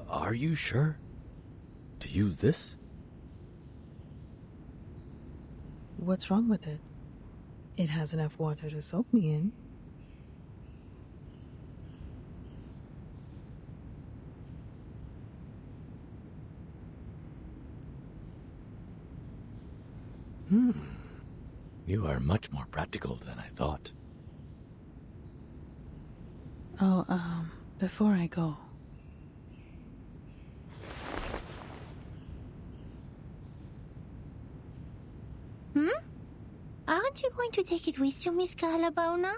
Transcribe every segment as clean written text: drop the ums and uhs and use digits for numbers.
Are you sure? To use this? What's wrong with it? It has enough water to soak me in. You are much more practical than I thought. Oh, before I go. Aren't you going to take it with you, Miss Calabona?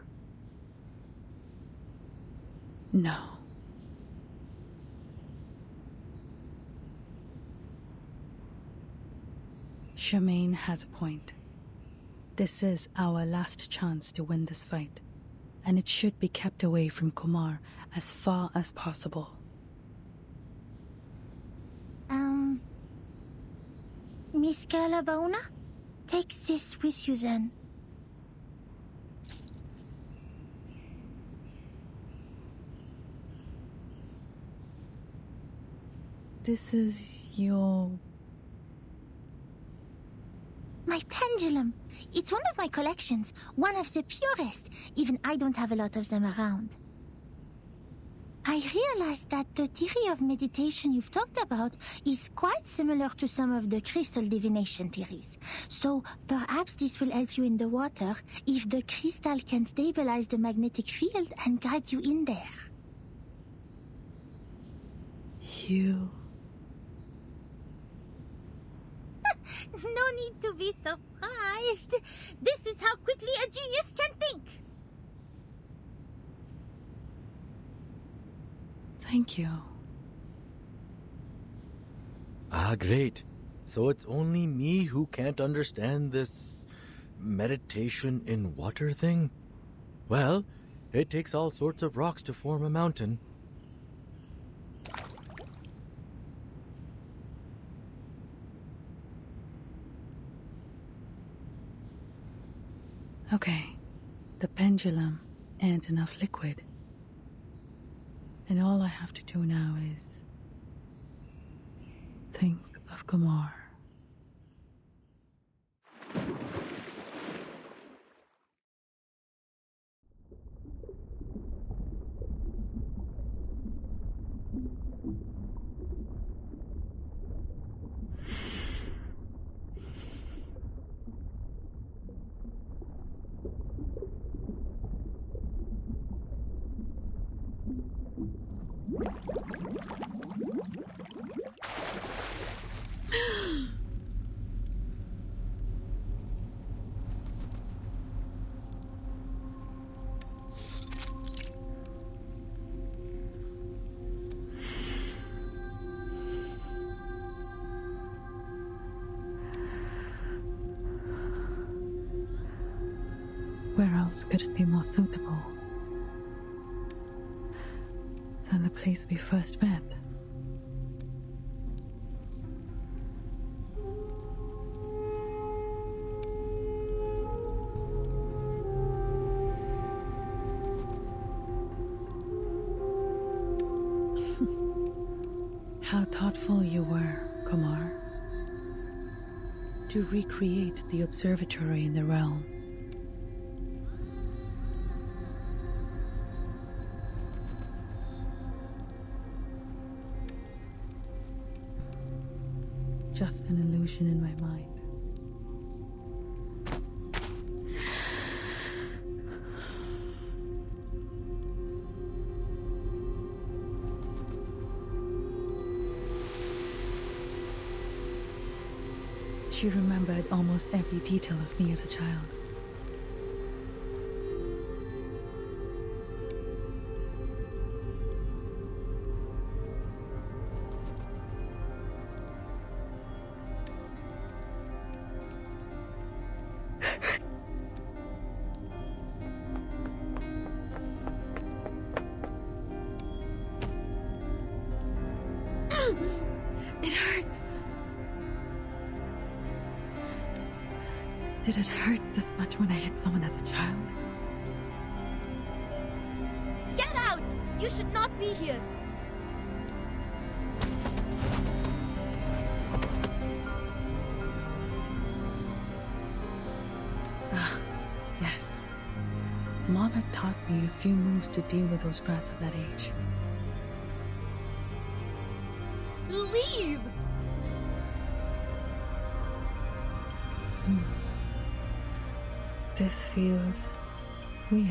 No. Charmaine has a point. This is our last chance to win this fight, and it should be kept away from Kumar as far as possible. Miss Calabona? Take this with you then. This is your... My pendulum. It's one of my collections, one of the purest. Even I don't have a lot of them around. I realized that the theory of meditation you've talked about is quite similar to some of the crystal divination theories. So perhaps this will help you in the water if the crystal can stabilize the magnetic field and guide you in there. You... No need to be surprised. This is how quickly a genius can think. Thank you. Ah, great. So it's only me who can't understand this meditation in water thing? Well, it takes all sorts of rocks to form a mountain. Okay, the pendulum and enough liquid. And all I have to do now is think of Kumar. Where else could it be more suitable than the place we first met? How thoughtful you were, Kumar, to recreate the observatory in the realm. Just an illusion in my mind. She remembered almost every detail of me as a child. It hurts. Did it hurt this much when I hit someone as a child? Get out! You should not be here. mom had taught me a few moves to deal with those brats at that age. Leave! This feels weird.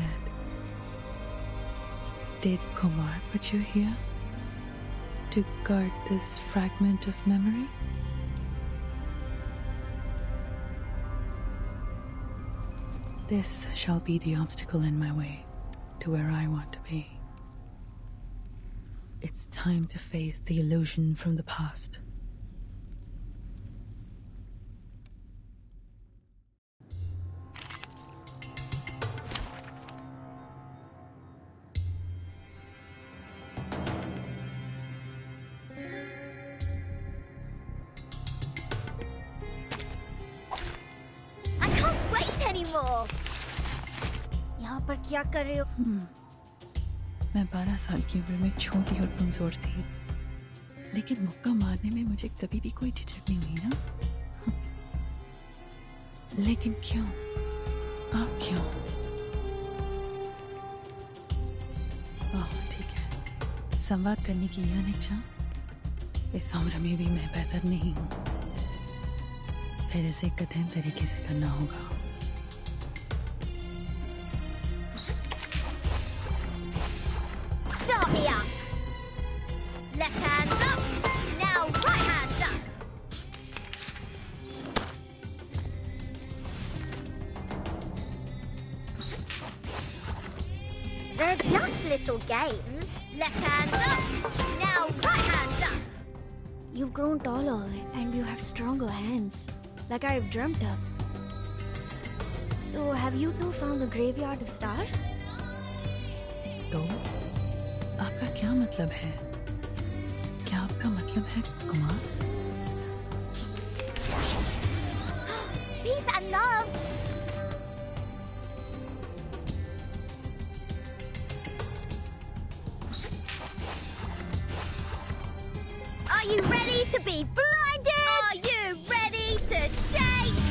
Did Kumar put you here? To guard this fragment of memory? This shall be the obstacle in my way to where I want to be. It's time to face the illusion from the past. I can't wait anymore! यहाँ पर क्या कर रहे हो? मैं 12 साल की उम्र में छोटी और कमजोर थी, लेकिन मुक्का मारने में मुझे कभी भी कोई झिझक नहीं हुई ना। लेकिन क्यों? आप क्यों? ओह, ठीक है। संवाद करने की यह इच्छा, इस उम्र में भी मैं बेहतर नहीं हूँ। फिर इसे कठिन तरीके से करना होगा। Start me up! Left hand up! Now right hand up! They're just little games. Left hand up! Now right hand up! You've grown taller and you have stronger hands, like I've dreamt of. So, have you two found the graveyard of stars? तो आपका क्या मतलब है? क्या आपका मतलब है Kumar? Peace and love! Are you ready to be blinded? Are you ready to shake?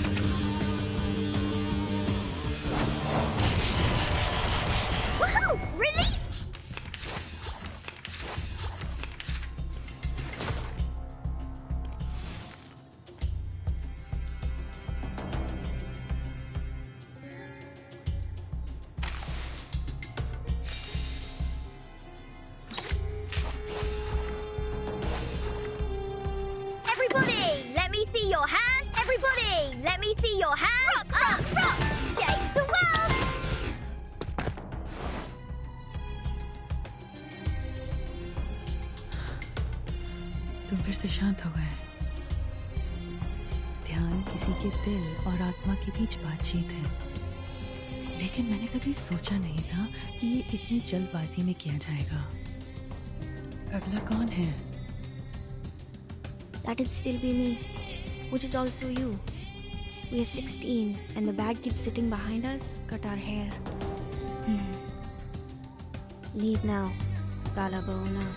Woohoo! Release! Everybody, let me see your hand. Everybody, let me see your hand. Rock, rock, rock! Change the world! तुम फिर से शांत हो गए। ध्यान किसी के दिल और आत्मा के बीच बातचीत है, लेकिन मैंने कभी सोचा नहीं था कि ये इतनी जल्दबाजी में किया जाएगा। अगला कौन है? That'd still be me, which is also you. We are 16 and the bad kid sitting behind us cut our hair. Leave now, Kala Baona.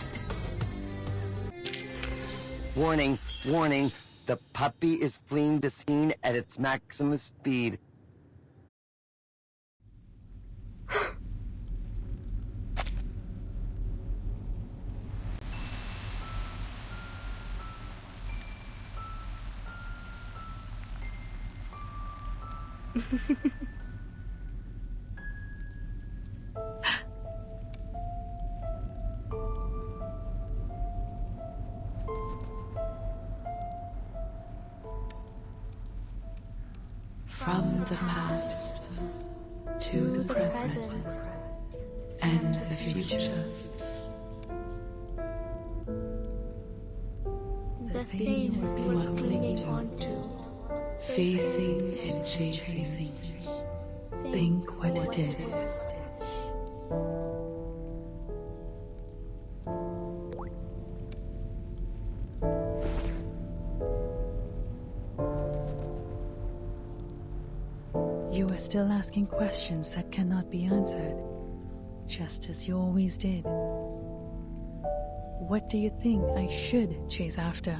Warning, warning, the puppy is fleeing the scene at its maximum speed. From the past to the present and the future. The thing we're clinging onto, Facing and chasing. Think what it is. You are still asking questions that cannot be answered, just as you always did. What do you think I should chase after?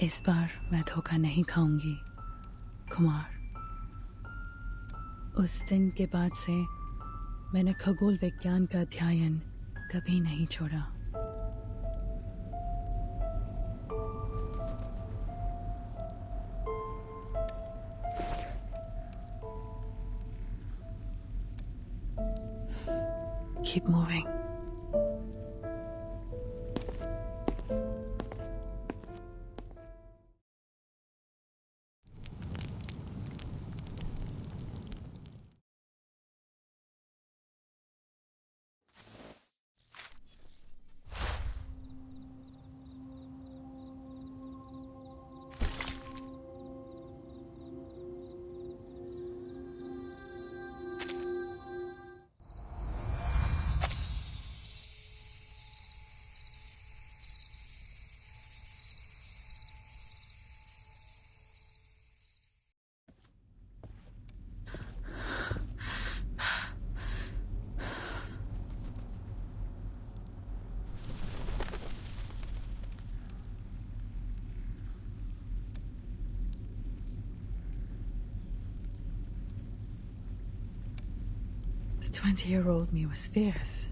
इस बार मैं धोखा नहीं खाऊंगी कुमार। उस दिन के बाद से मैंने खगोल विज्ञान का अध्ययन कभी नहीं छोड़ा। Keep moving. The 20-year-old me was fierce.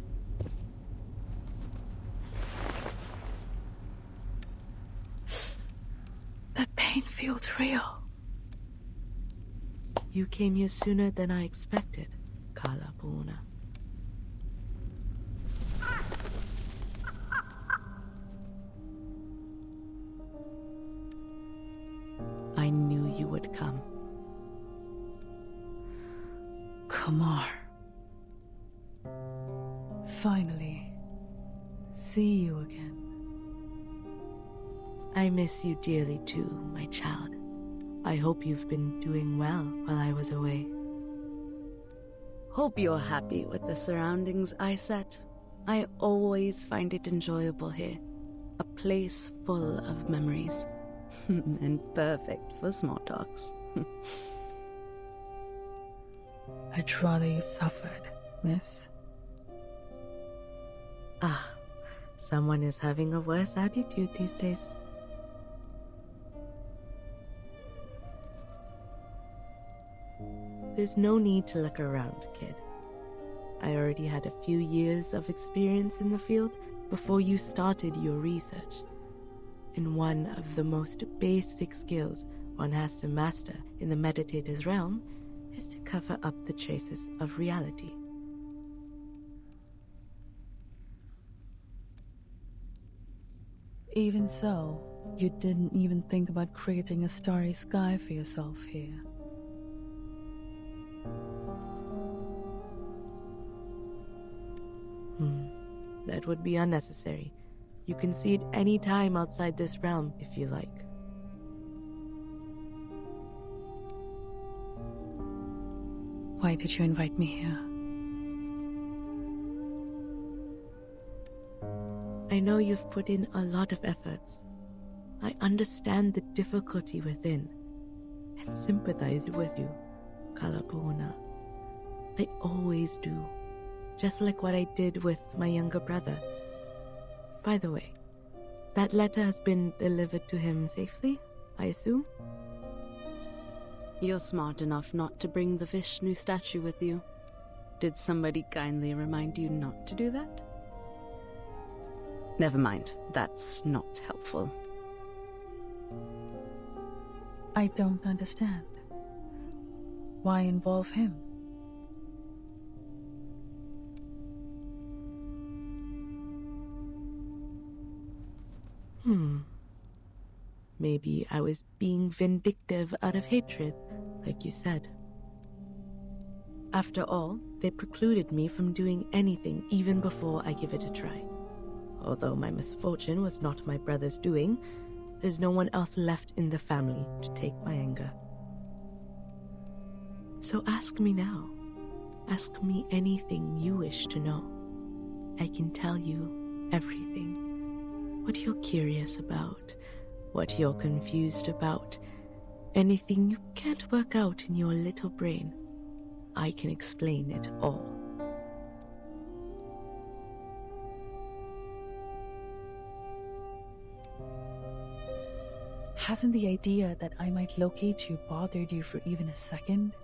That pain feels real. You came here sooner than I expected, Kala Puna. I knew you would come. Kumar. Finally, see you again. I miss you dearly too, my child. I hope you've been doing well while I was away. Hope you're happy with the surroundings I set. I always find it enjoyable here. A place full of memories. And perfect for small talks. I'd rather you suffered, miss. Ah, someone is having a worse attitude these days. There's no need to look around, kid. I already had a few years of experience in the field before you started your research. And one of the most basic skills one has to master in the meditator's realm is to cover up the traces of reality. Even so, you didn't even think about creating a starry sky for yourself here. That would be unnecessary. You can see it any time outside this realm if you like. Why did you invite me here? I know you've put in a lot of efforts. I understand the difficulty within and sympathize with you, Kalapuna. I always do, just like what I did with my younger brother. By the way, that letter has been delivered to him safely, I assume? You're smart enough not to bring the Vishnu statue with you. Did somebody kindly remind you not to do that? Never mind, that's not helpful. I don't understand. Why involve him? Maybe I was being vindictive out of hatred, like you said. After all, they precluded me from doing anything even before I give it a try. Although my misfortune was not my brother's doing, there's no one else left in the family to take my anger. So ask me now. Ask me anything you wish to know. I can tell you everything. What you're curious about, what you're confused about, anything you can't work out in your little brain, I can explain it all. Hasn't the idea that I might locate you bothered you for even a second?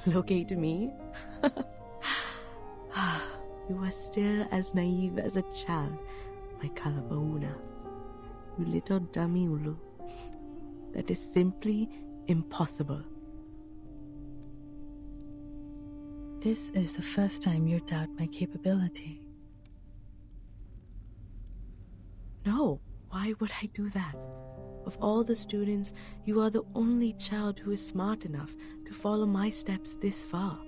Locate me? You are still as naive as a child, my Kalabauna. You little dummy Ulu. That is simply impossible. This is the first time you doubt my capability. No, why would I do that? Of all the students, you are the only child who is smart enough to follow my steps this far.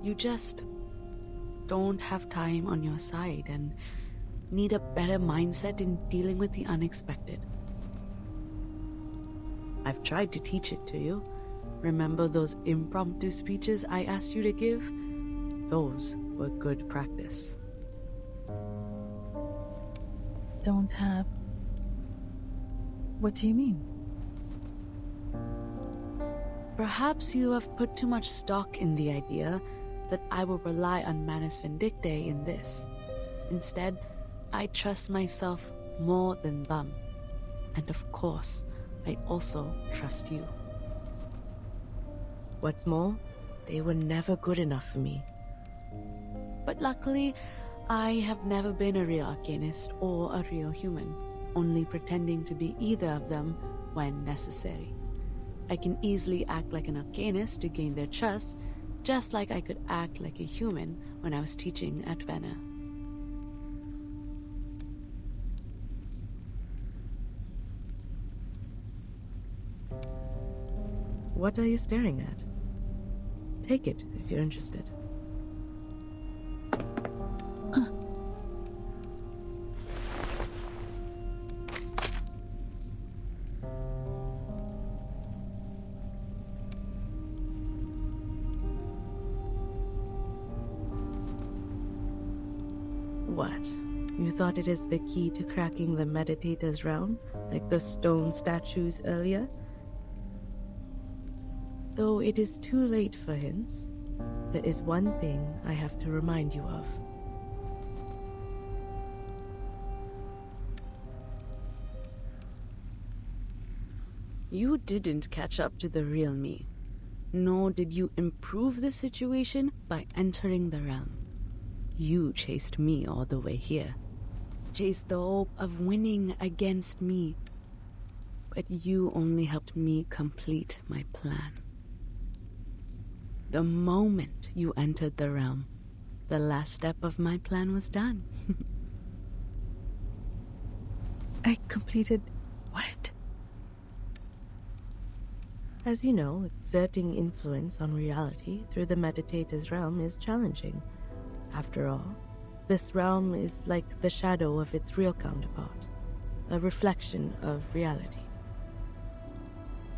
You just don't have time on your side and need a better mindset in dealing with the unexpected. I've tried to teach it to you. Remember those impromptu speeches I asked you to give? Those were good practice. Don't have... What do you mean? Perhaps you have put too much stock in the idea that I will rely on Manus Vindictae in this. Instead, I trust myself more than them. And of course, I also trust you. What's more, they were never good enough for me. But luckily, I have never been a real arcanist or a real human, only pretending to be either of them when necessary. I can easily act like an arcanist to gain their trust, just like I could act like a human when I was teaching at Venna. What are you staring at? Take it if you're interested. What? You thought it is the key to cracking the meditator's realm, like the stone statues earlier? Though it is too late for hints, there is one thing I have to remind you of. You didn't catch up to the real me, nor did you improve the situation by entering the realm. You chased me all the way here, chased the hope of winning against me, but you only helped me complete my plan. The moment you entered the realm, the last step of my plan was done. I completed... what? As you know, exerting influence on reality through the meditator's realm is challenging. After all, this realm is like the shadow of its real counterpart, a reflection of reality.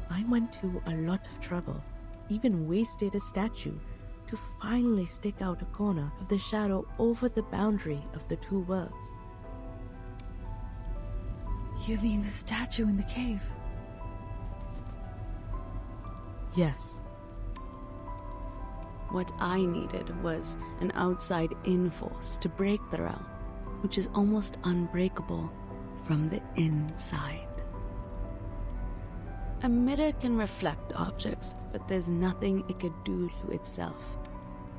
I went to a lot of trouble, even wasted a statue, to finally stick out a corner of the shadow over the boundary of the two worlds. You mean the statue in the cave? Yes. What I needed was an outside-in force to break the realm, which is almost unbreakable from the inside. A mirror can reflect objects, but there's nothing it could do to itself.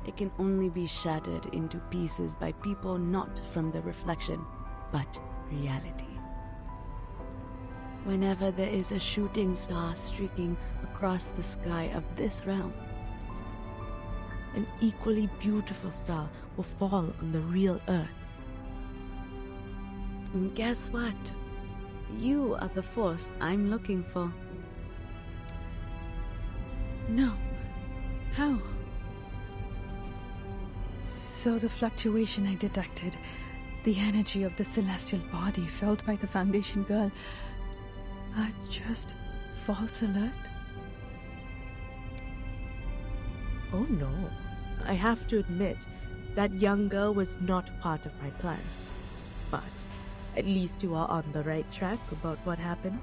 It can only be shattered into pieces by people not from the reflection, but reality. Whenever there is a shooting star streaking across the sky of this realm, an equally beautiful star will fall on the real Earth. And guess what? You are the force I'm looking for. No. How? So the fluctuation I detected, the energy of the celestial body felt by the Foundation girl, are just false alert? Oh no. I have to admit, that young girl was not part of my plan. But at least you are on the right track about what happened.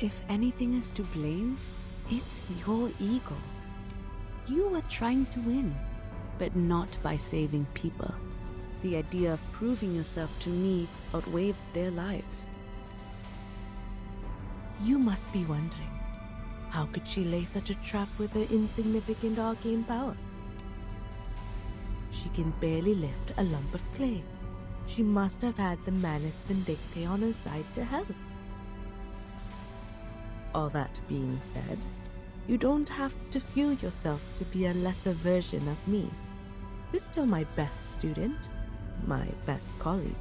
If anything is to blame, it's your ego. You were trying to win, but not by saving people. The idea of proving yourself to me outweighed their lives. You must be wondering, how could she lay such a trap with her insignificant arcane power? She can barely lift a lump of clay. She must have had the Manus Vindictae on her side to help. All that being said, you don't have to feel yourself to be a lesser version of me. You're still my best student, my best colleague,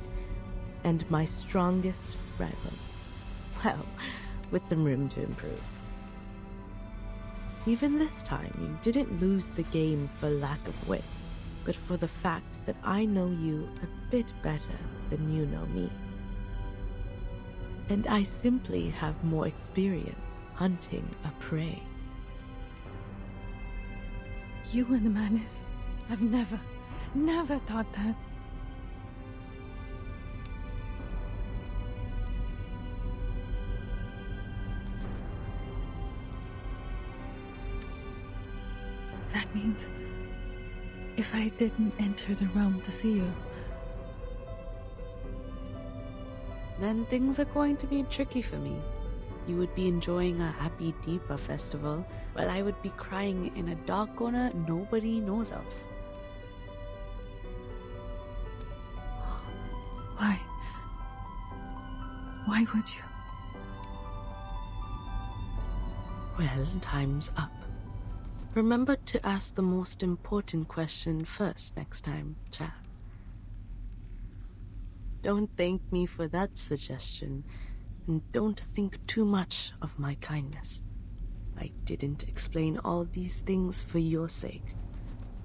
and my strongest rival. Well, with some room to improve. Even this time, you didn't lose the game for lack of wits, but for the fact that I know you a bit better than you know me. And I simply have more experience hunting a prey. You and the Manus. I've never thought that. That means if I didn't enter the realm to see you, then things are going to be tricky for me. You would be enjoying a happy Deepa festival, while I would be crying in a dark corner nobody knows of. why? Why would you? Well, time's up. Remember to ask the most important question first next time, Cha. Don't thank me for that suggestion, and don't think too much of my kindness. I didn't explain all these things for your sake.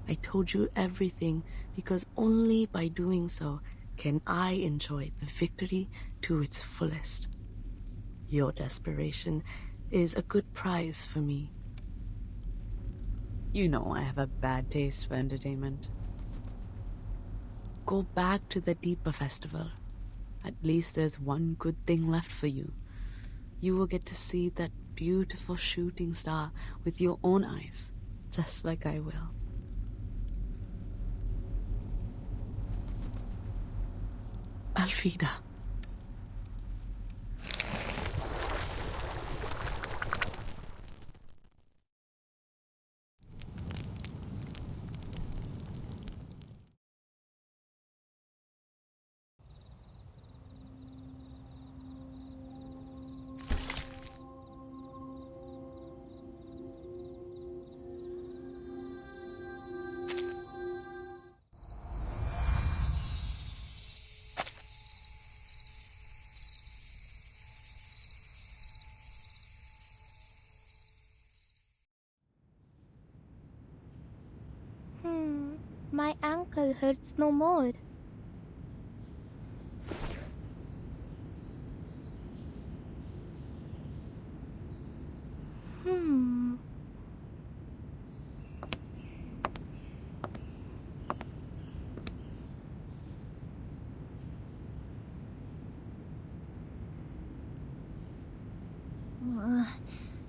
I told you everything because only by doing so can I enjoy the victory to its fullest. Your desperation is a good prize for me. You know I have a bad taste for entertainment. Go back to the Deepa festival. At least there's one good thing left for you. You will get to see that beautiful shooting star with your own eyes, just like I will. Alfida. My ankle hurts no more.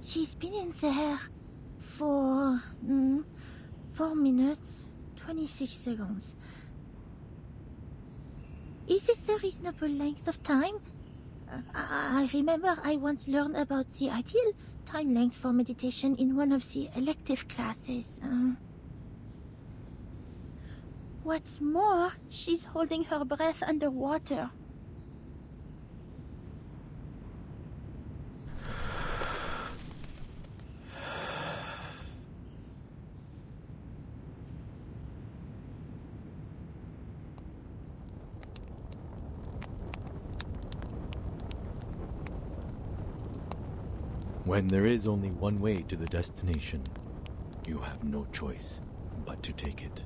She's been in there for 4 minutes, 26 seconds. Is this a reasonable length of time? I remember I once learned about the ideal time length for meditation in one of the elective classes. What's more, she's holding her breath underwater. When there is only one way to the destination, you have no choice but to take it.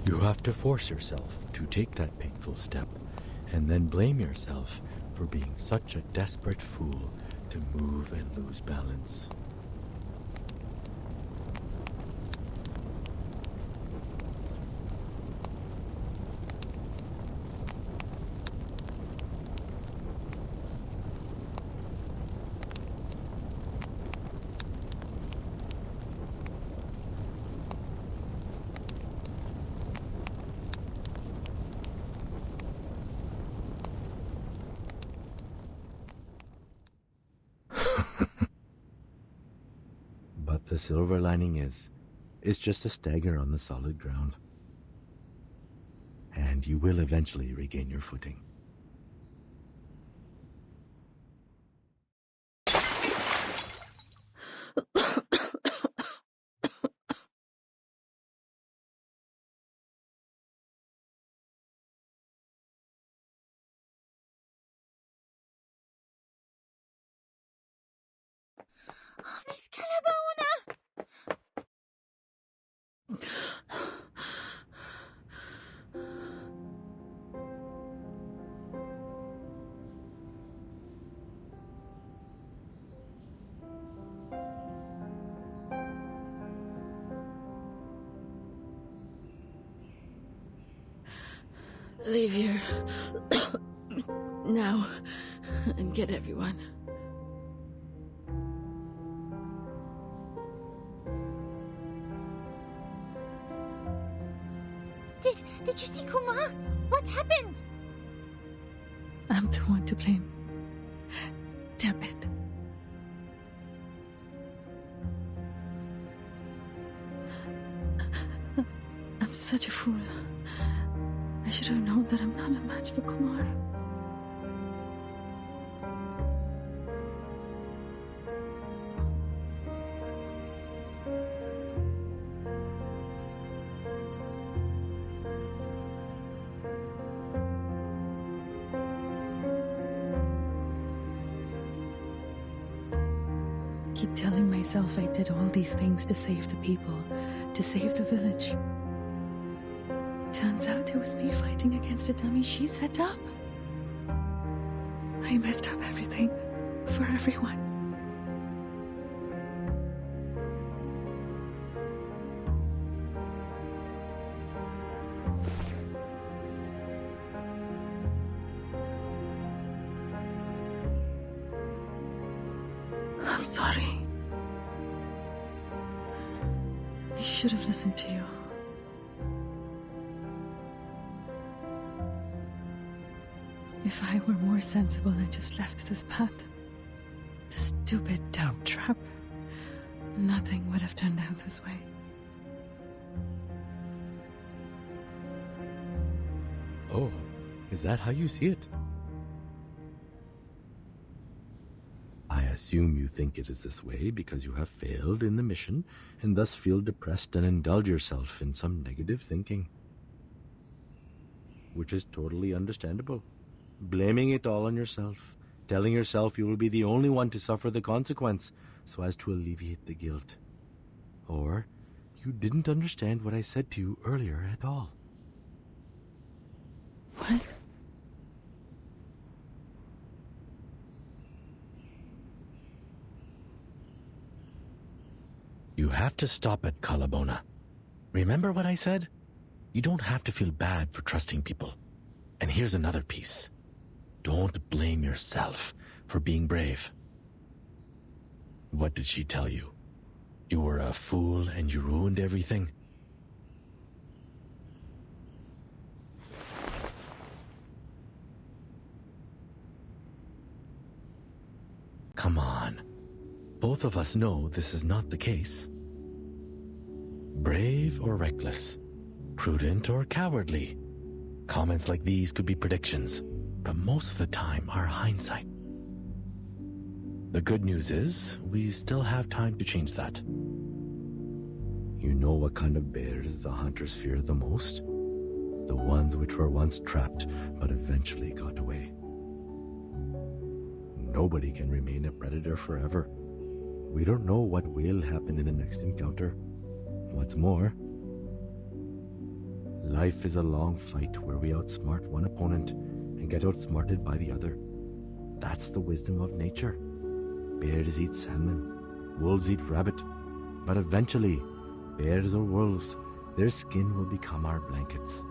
You have to force yourself to take that painful step, and then blame yourself for being such a desperate fool to move and lose balance. The silver lining is, it's just a stagger on the solid ground. And you will eventually regain your footing. Oh, Miss Calabona! Leave here. Now. And get everyone. Did you see Kumar? What happened? I'm the one to blame. Damn it. I'm such a fool. I should have known that I'm not a match for Kumar. Keep telling myself I did all these things to save the people, to save the village. Turns out it was me fighting against a dummy she set up. I messed up everything for everyone. I'm sorry. I should have listened to you. If I were more sensible and just left this path, this stupid doubt trap, nothing would have turned out this way. Oh, is that how you see it? I assume you think it is this way because you have failed in the mission and thus feel depressed and indulge yourself in some negative thinking. Which is totally understandable. Blaming it all on yourself, telling yourself you will be the only one to suffer the consequence so as to alleviate the guilt. Or you didn't understand what I said to you earlier at all. What? You have to stop at Kalabona. Remember what I said? You don't have to feel bad for trusting people. And here's another piece. Don't blame yourself for being brave. What did she tell you? You were a fool and you ruined everything? Come on. Both of us know this is not the case. Brave or reckless? Prudent or cowardly? Comments like these could be predictions, but most of the time are hindsight. The good news is, we still have time to change that. You know what kind of bears the hunters fear the most? The ones which were once trapped, but eventually got away. Nobody can remain a predator forever. We don't know what will happen in the next encounter. What's more, life is a long fight where we outsmart one opponent and get outsmarted by the other. That's the wisdom of nature. Bears eat salmon, wolves eat rabbit, but eventually, bears or wolves, their skin will become our blankets.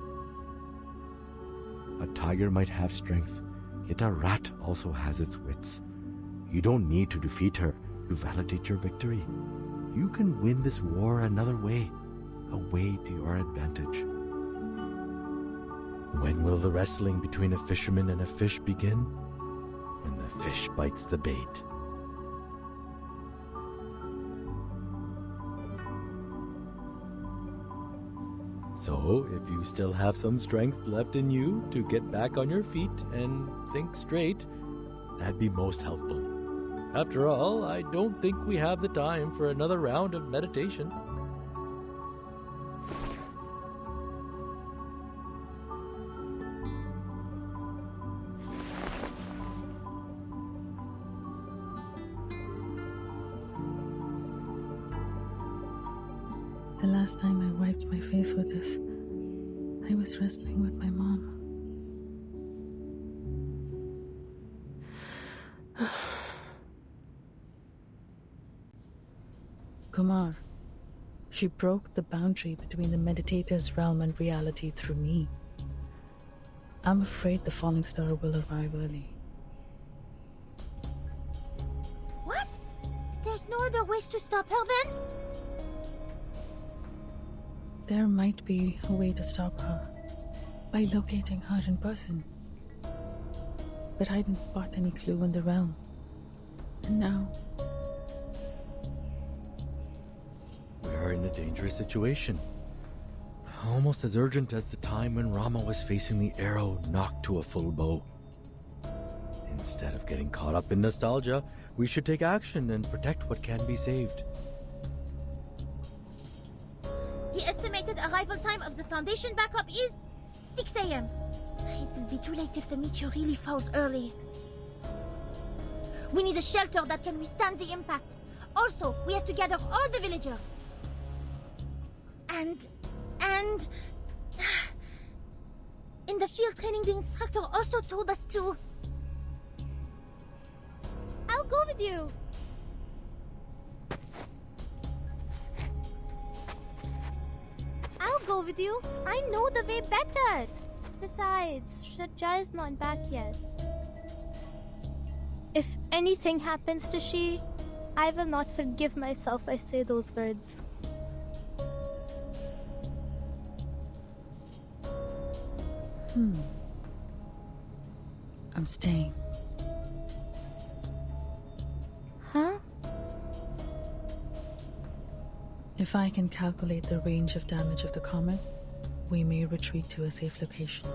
A tiger might have strength, yet a rat also has its wits. You don't need to defeat her to validate your victory. You can win this war another way, a way to your advantage. When will the wrestling between a fisherman and a fish begin? When the fish bites the bait. So, if you still have some strength left in you to get back on your feet and think straight, that'd be most helpful. After all, I don't think we have the time for another round of meditation. The last time I wiped my face with this, I was wrestling with my mom. Kumar, she broke the boundary between the meditator's realm and reality through me. I'm afraid the falling star will arrive early. What? There's no other ways to stop her then? There might be a way to stop her by locating her in person. But I didn't spot any clue in the realm. And now, We are in a dangerous situation. Almost as urgent as the time when Rama was facing the arrow knocked to a full bow. Instead of getting caught up in nostalgia, we should take action and protect what can be saved. The estimated arrival time of the Foundation backup is 6 a.m. It will be too late if the meteor really falls early. We need a shelter that can withstand the impact. Also, we have to gather all the villagers. And... In the field training, the instructor also told us to... I'll go with you. I'll go with you. I know the way better. Besides, Shadja is not back yet. If anything happens to she, I will not forgive myself I say those words. I'm staying. Huh? If I can calculate the range of damage of the comet, we may retreat to a safe location.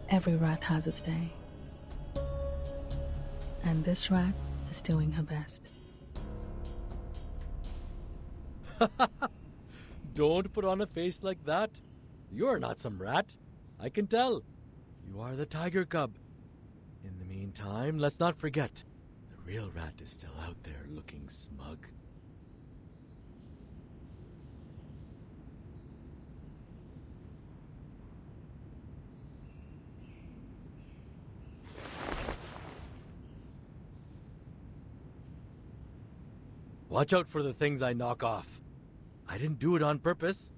Every rat has its day. And this rat is doing her best. Don't put on a face like that. You're not some rat. I can tell. You are the tiger cub. In the meantime, let's not forget, the real rat is still out there looking smug. Watch out for the things I knock off. I didn't do it on purpose.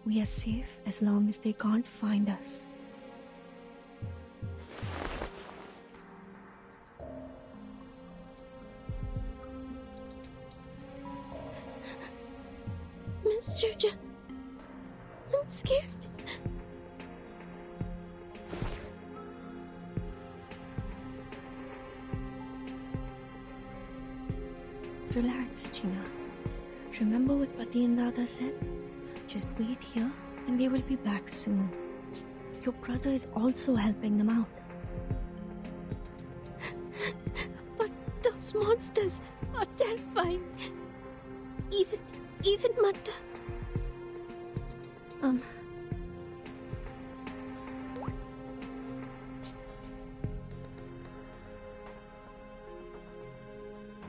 We are safe as long as they can't find us. Miss Georgia, I'm scared. Relax, China. Remember what Pati and Dada said? Just wait here and they will be back soon. Your brother is also helping them out. But those monsters are terrifying. Even Matta.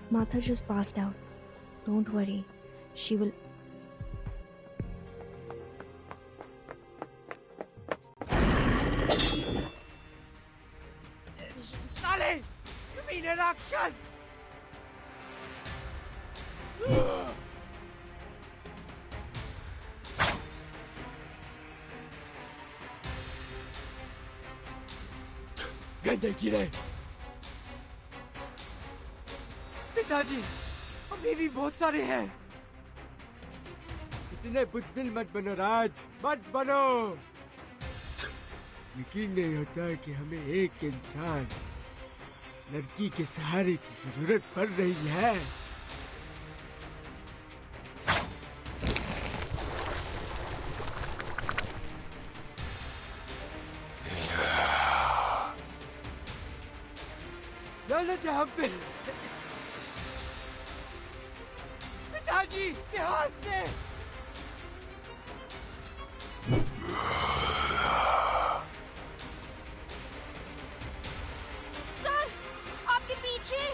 Martha just passed out. Don't worry. She will. साले! कमीने राक्षस! गंदे कीड़े! पिताजी, अभी भी बहुत सारे हैं। इतने बुज़दिल मत बनो राज, मत बनो। यकीन नहीं होता कि हमें एक इंसान लड़की के सहारे की जरूरत पड़ रही है। लानत है हम पे। पिताजी, ध्यान से। सर, आपके पीछे।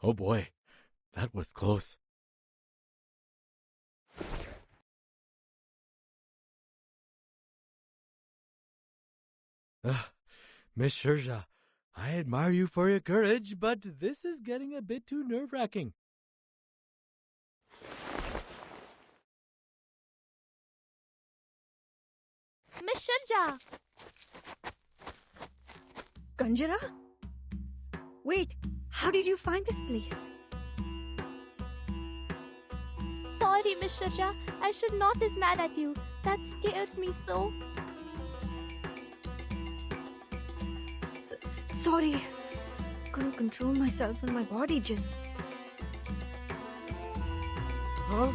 Oh boy, that was close. Miss Sherja, I admire you for your courage, but this is getting a bit too nerve-wracking. Miss Sharja! Kanjara? Wait, how did you find this place? Sorry, Miss Sharja. I should not be mad at you. That scares me so. Sorry. Couldn't control myself and my body just... हाँ?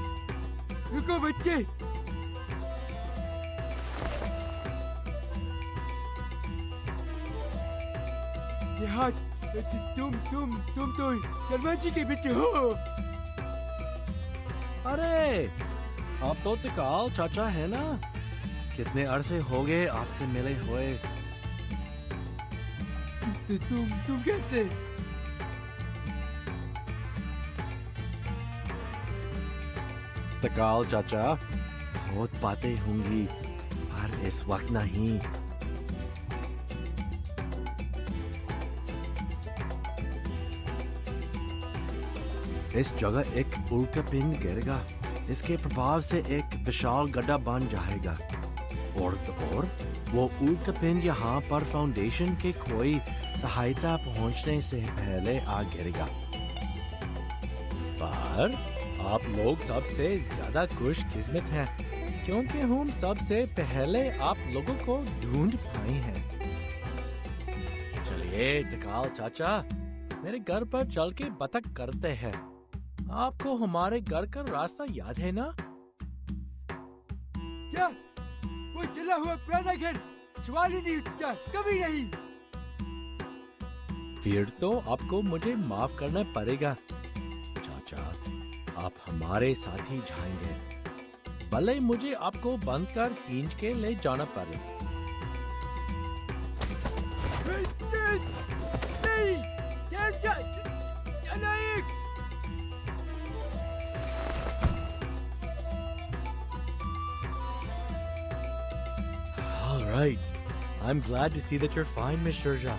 रुको बच्चे! ये हाथ, तुम तो शर्मा जी के बेटे हो। अरे, आप तो तिकाल चाचा है ना? कितने अरसे हो गए आपसे मिले हुए? तुम कैसे? तिकाल चाचा, बहुत बातें होंगी, पर इस वक्त नहीं। इस जगह एक उल्का पिंड गिरेगा। इसके प्रभाव से एक विशाल गड्ढा बन जाएगा और वो उल्का पिंड यहाँ पर फाउंडेशन के कोई सहायता पहुँचने से पहले आ गिरेगा। पर आप लोग सबसे ज्यादा खुशकिस्मत हैं, क्योंकि हम सबसे पहले आप लोगों को ढूंढ पाए हैं। चलिए तिकाल चाचा, मेरे घर पर चल के बतख करते हैं। आपको हमारे घर का रास्ता याद है ना? क्या? वो जला हुआ पुराना घर सवाल ही नहीं उठता, कभी नहीं। फिर तो आपको मुझे माफ करना पड़ेगा चाचा। आप हमारे साथ ही जाएंगे, भले मुझे आपको बंद कर खींच के ले जाना पड़े। नहीं, नहीं। All right. I'm glad to see that you're fine, Miss Sherja.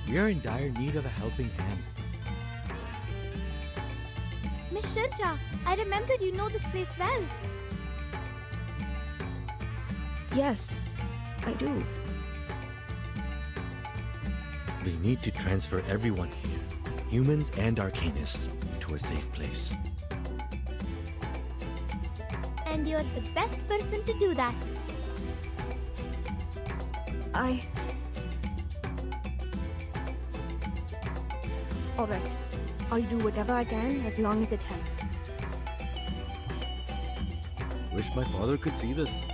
We are in dire need of a helping hand. Miss Sharja, I remember you know this place well. Yes, I do. We need to transfer everyone here, humans and arcanists, to a safe place. And you're the best person to do that. Alright. I'll do whatever I can as long as it helps. Wish my father could see this.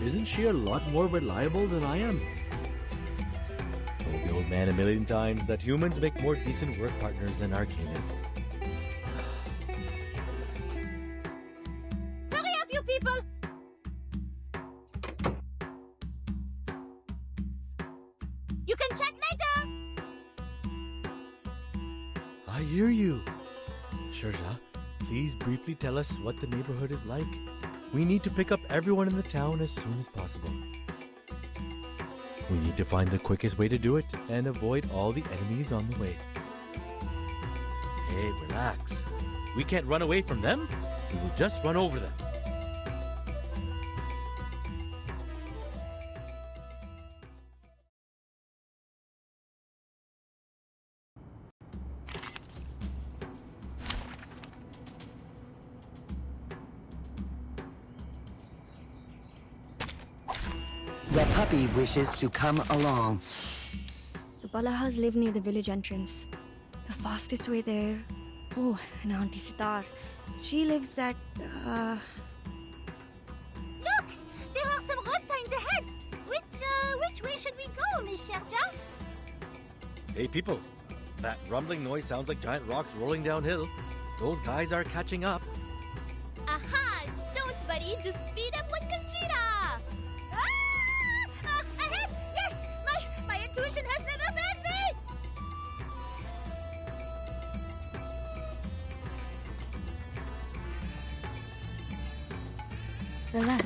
Isn't she a lot more reliable than I am? Told the old man a million times that humans make more decent work partners than arcanists. Hurry up, you people! You can chat later! I hear you. Sherja, please briefly tell us what the neighborhood is like. We need to pick up everyone in the town as soon as possible. We need to find the quickest way to do it and avoid all the enemies on the way. Hey, relax. We can't run away from them. We will just run over them. The puppy wishes to come along. The Balahas live near the village entrance. The fastest way there. Oh, and Auntie Sitar. She lives at, Look! There are some road signs ahead! Which way should we go, Miss Sherja? Hey, people. That rumbling noise sounds like giant rocks rolling downhill. Those guys are catching up. Aha! Don't worry, just speed up with Conchita! Ahead! Yes! My intuition has never failed me! Relax.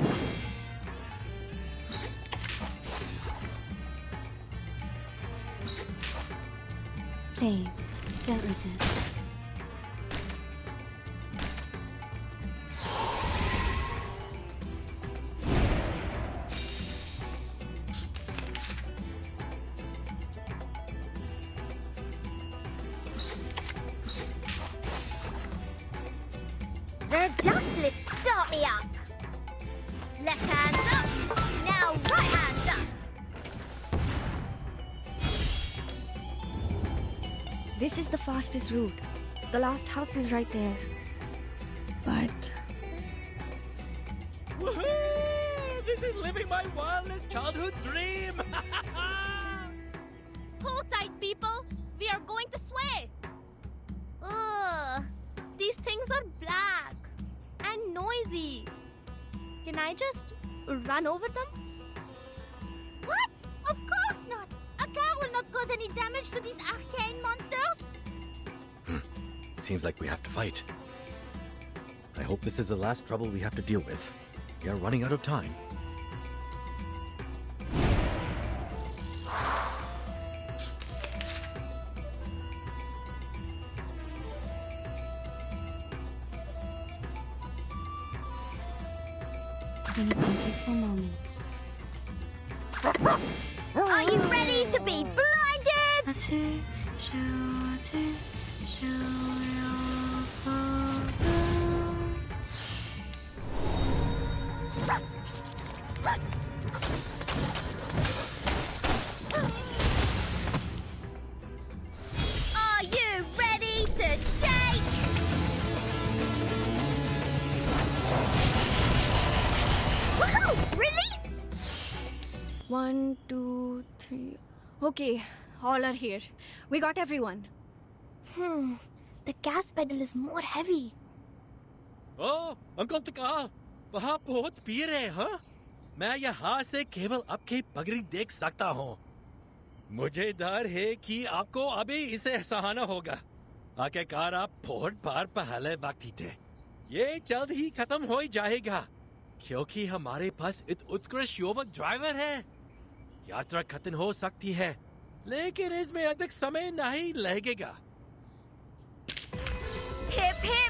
Please, don't resist. Red jump slip, start me up! Left hand up, now right hand up! this is the fastest route. The last house is right there. But Woohoo! This is living my wildest childhood dream! Hold tight, people! We are going to sway! Ugh! These things are black and noisy. Can I just run over them? What? Of course not! A car will not cause any damage to these arcane monsters! Seems like we have to fight. I hope this is the last trouble we have to deal with. We are running out of time. we need some peaceful moments. Are you ready to be blinded? Are you ready to shake? Woohoo! Release! 1, 2, 3. Okay, all are here. We got everyone. The gas pedal is more heavy. Oh, Uncle Taka, वहाँ बहुत P रहे हाँ? मैं यहाँ से केवल आपके पगड़ी देख सकता हूँ। मुझे डर है कि आपको अभी इसे सहना होगा। आखिरकार आप बहुत बार पहले वक्त थे। ये जल्द ही खत्म हो जाएगा, क्योंकि हमारे पास उत्कृष्ट युवक ड्राइवर है। यात्रा खत्म हो सकती है, लेकिन इसमें अधिक समय नहीं लगेगा। Hip hip